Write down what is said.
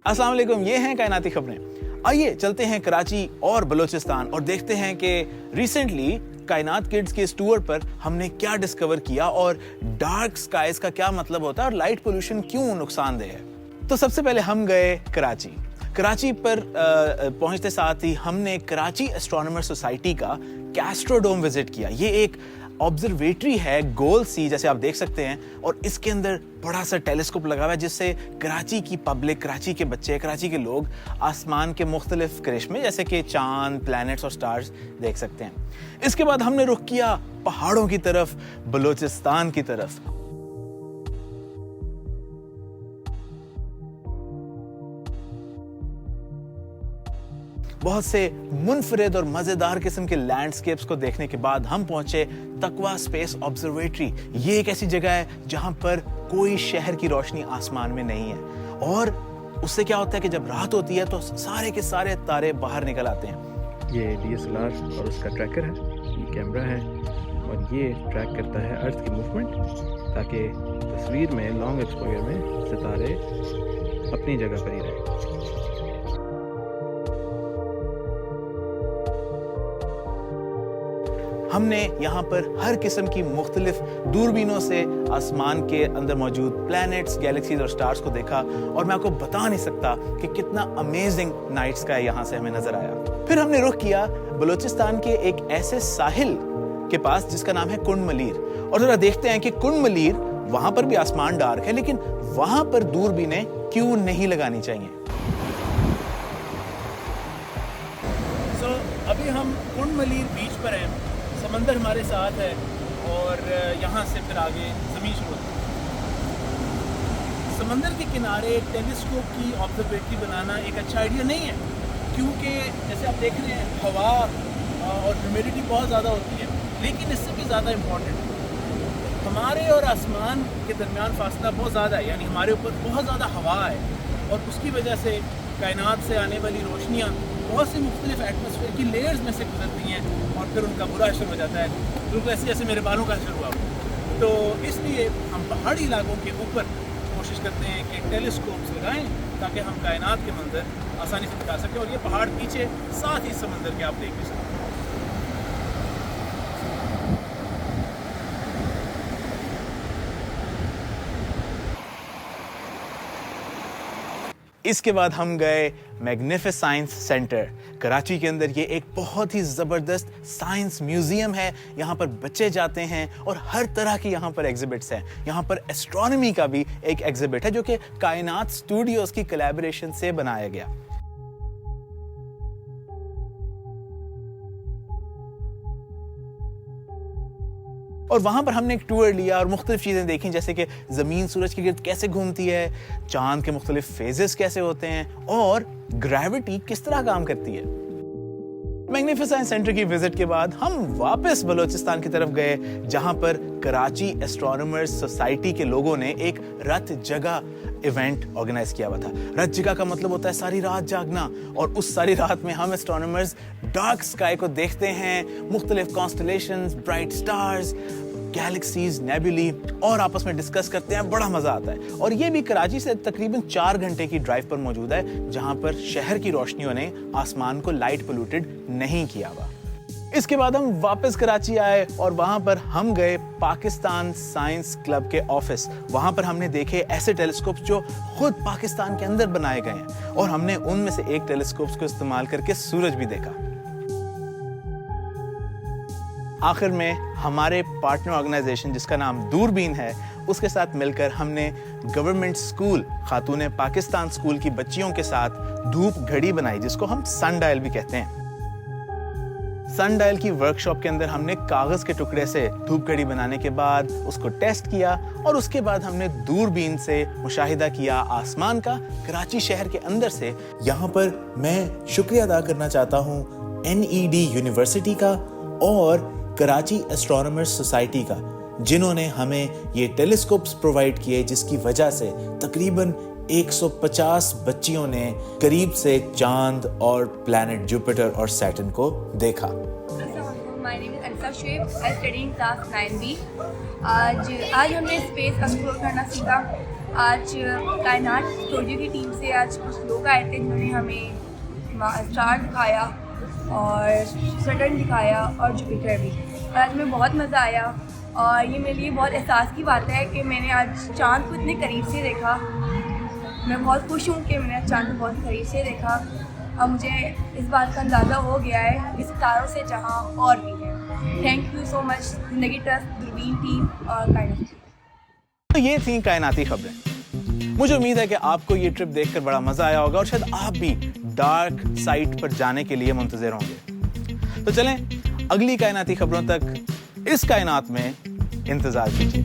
अस्सलाम वालेकुम, ये हैं कायनाती खबरें। आइए चलते हैं कराची और बलूचिस्तान और देखते हैं कि रिसेंटली कायनात किड्स के इस टूर पर हमने क्या डिस्कवर किया और डार्क स्काईज का क्या मतलब होता है और लाइट पोल्यूशन क्यों नुकसानदेह है। तो सबसे पहले हम गए कराची पर पहुंचते साथ ही हमने कराची एस्ट्रोनॉमर सोसाइटी का कैस्ट्रोडोम विजिट किया। ये एक ऑब्जर्वेटरी है गोल सी, जैसे आप देख सकते हैं, और इसके अंदर बड़ा सा टेलीस्कोप लगा हुआ है जिससे कराची की पब्लिक, कराची के बच्चे, कराची के लोग आसमान के मुख्तलिफ करिश्मे जैसे कि चांद, प्लैनेट्स और स्टार्स देख सकते हैं। इसके बाद हमने रुख किया पहाड़ों की तरफ, बलूचिस्तान की तरफ। बहुत से मुनफरिद और मजेदार किस्म के लैंडस्केप्स को देखने के बाद हम पहुंचे तकवा स्पेस ऑब्जर्वेटरी। ये एक ऐसी जगह है जहां पर कोई शहर की रोशनी आसमान में नहीं है, और उससे क्या होता है कि जब रात होती है तो सारे के सारे तारे बाहर निकल आते हैं। ये DSLR और उसका ट्रैकर है, ये कैमरा है, और ये ट्रैक करता है अर्थ की मूवमेंट, ताकि तस्वीर में लॉन्ग एक्सपोजर में सितारे अपनी जगह पर ही रहें। हमने यहाँ पर हर किस्म की मुख्तलिफ दूरबीनों से आसमान के अंदर मौजूद प्लैनेट्स, गैलेक्सीज और स्टार्स को देखा, और मैं आपको बता नहीं सकता कि कितना अमेजिंग नाइट स्काई यहाँ से हमें नजर आया। फिर हमने रुख किया बलूचिस्तान के एक ऐसे साहिल के पास जिसका नाम है कुंड मलीर, और जरा देखते हैं कि कुंड मलीर, वहां पर भी आसमान डार्क है, लेकिन वहां पर दूरबीनें क्यों नहीं लगानी चाहिए। अभी हम कुंड मलीर बीच पर हैं, समंदर हमारे साथ है, और यहाँ से फिर आगे ज़मीन शुरू होती है। समंदर के किनारे टेलीस्कोप की ऑब्जर्वेटरी बनाना एक अच्छा आइडिया नहीं है, क्योंकि जैसे आप देख रहे हैं हवा और ह्यूमिडिटी बहुत ज़्यादा होती है। लेकिन इससे भी ज़्यादा इम्पॉर्टेंट, हमारे और आसमान के दरमियान फासला बहुत ज़्यादा है, यानी हमारे ऊपर बहुत ज़्यादा हवा है, और उसकी वजह से कायनात से आने वाली रोशनियाँ बहुत सी मुख्तलिफ एटमॉस्फेयर की लेयर्स में से गुजरती हैं, और फिर उनका बुरा असर हो जाता है, बिल्कुल ऐसे जैसे मेरे बालों का असर हुआ। तो इसलिए हम पहाड़ी इलाकों के ऊपर कोशिश करते हैं कि टेलीस्कोप्स लगाएं ताकि हम कायनात के मंजर आसानी से दिखा सकें, और ये पहाड़ पीछे साथ ही समंदर के आप देख भी सकते हैं। इसके बाद हम गए मैग्निफिसेंट साइंस सेंटर। कराची के अंदर ये एक बहुत ही ज़बरदस्त साइंस म्यूजियम है। यहाँ पर बच्चे जाते हैं और हर तरह की यहाँ पर एग्जिबिट्स हैं। यहाँ पर एस्ट्रोनॉमी का भी एक एग्जिबिट है जो कि कायनात स्टूडियोज की कोलैबोरेशन से बनाया गया। और वहां पर हमने एक टूर लिया और मुख्तलिफ चीज़ें देखी, जैसे कि ज़मीन सूरज के गिर्द कैसे घूमती है, चांद के मुख्तलिफ फेजेस कैसे होते हैं, और ग्रेविटी किस तरह काम करती है। मैग्निफिसेंट सेंटर की विजिट के बाद हम वापस बलूचिस्तान की तरफ गए, जहां पर कराची एस्ट्रोनॉमर्स सोसाइटी के लोगों ने एक रात जगा इवेंट ऑर्गेनाइज किया हुआ था। रात जगा का मतलब होता है सारी रात जागना, और उस सारी रात में हम एस्ट्रोनॉमर्स डार्क स्काई को देखते हैं, मुख्तलिफ कॉन्स्टलेशंस, ब्राइट स्टार्स, गैलेक्सीज, नेबुली, और आपस में डिस्कस करते हैं। बड़ा मजा आता है। और ये भी कराची से तकरीबन 4 घंटे की ड्राइव पर मौजूद है, जहां पर शहर की रोशनियों ने आसमान को लाइट पोल्यूटेड नहीं किया हुआ। इसके बाद हम वापस कराची आए और वहां पर हम गए पाकिस्तान साइंस क्लब के ऑफिस। वहां पर हमने देखे ऐसे टेलीस्कोप्स जो खुद पाकिस्तान के अंदर बनाए गए हैं, और हमने उनमें से एक टेलीस्कोप को इस्तेमाल करके सूरज भी देखा। आखिर में हमारे पार्टनर ऑर्गेनाइजेशन जिसका नाम दूरबीन है, उसके साथ मिलकर हमने गवर्नमेंट स्कूल खातून पाकिस्तान स्कूल की बच्चियों के साथ धूप घड़ी बनाई, जिसको हम सनडायल भी कहते हैं। सनडायल की वर्कशॉप के अंदर हमने कागज के टुकड़े से धूप घड़ी बनाने के बाद उसको टेस्ट किया, और उसके बाद हमने दूरबीन से मुशाहिदा किया आसमान का कराची शहर के अंदर से। यहाँ पर मैं शुक्रिया अदा करना चाहता हूँ NED यूनिवर्सिटी का और कराची एस्ट्रोनॉमर्स सोसाइटी का, जिन्होंने हमें ये टेलीस्कोप्स प्रोवाइड किए, जिसकी वजह से तकरीबन 150 बच्चियों ने करीब से चांद और प्लैनेट जुपिटर और सैटर्न को देखा। My name is Ansa Shoaib. I study in class 9B. आज हमने स्पेस एक्सप्लोर करना सीखा। आज कायनात स्टूडियो की टीम से आज कुछ लोग आए थे जिन्होंने हमें स्टार दिखाया और सैटर्न दिखाया और जुपिटर भी। और आज में बहुत मज़ा आया और ये मेरे लिए बहुत एहसास की बात है कि मैंने आज चाँद को इतने करीब से देखा। मैं बहुत खुश हूँ कि मैंने आज चाँद को बहुत करीब से देखा। अब मुझे इस बात का अंदाज़ा हो गया है कि सितारों से जहाँ और भी है। थैंक यू सो मच ज़िंदगी ट्रस्ट, दूरबीन टीम और कायनात। तो ये थी कायनाती खबरें। मुझे उम्मीद है कि आपको ये ट्रिप देखकर बड़ा मजा आया होगा और शायद आप भी डार्क साइट पर जाने के लिए मुंतज़िर होंगे। तो चलें अगली कायनाती खबरों तक इस कायनात में इंतजार कीजिए।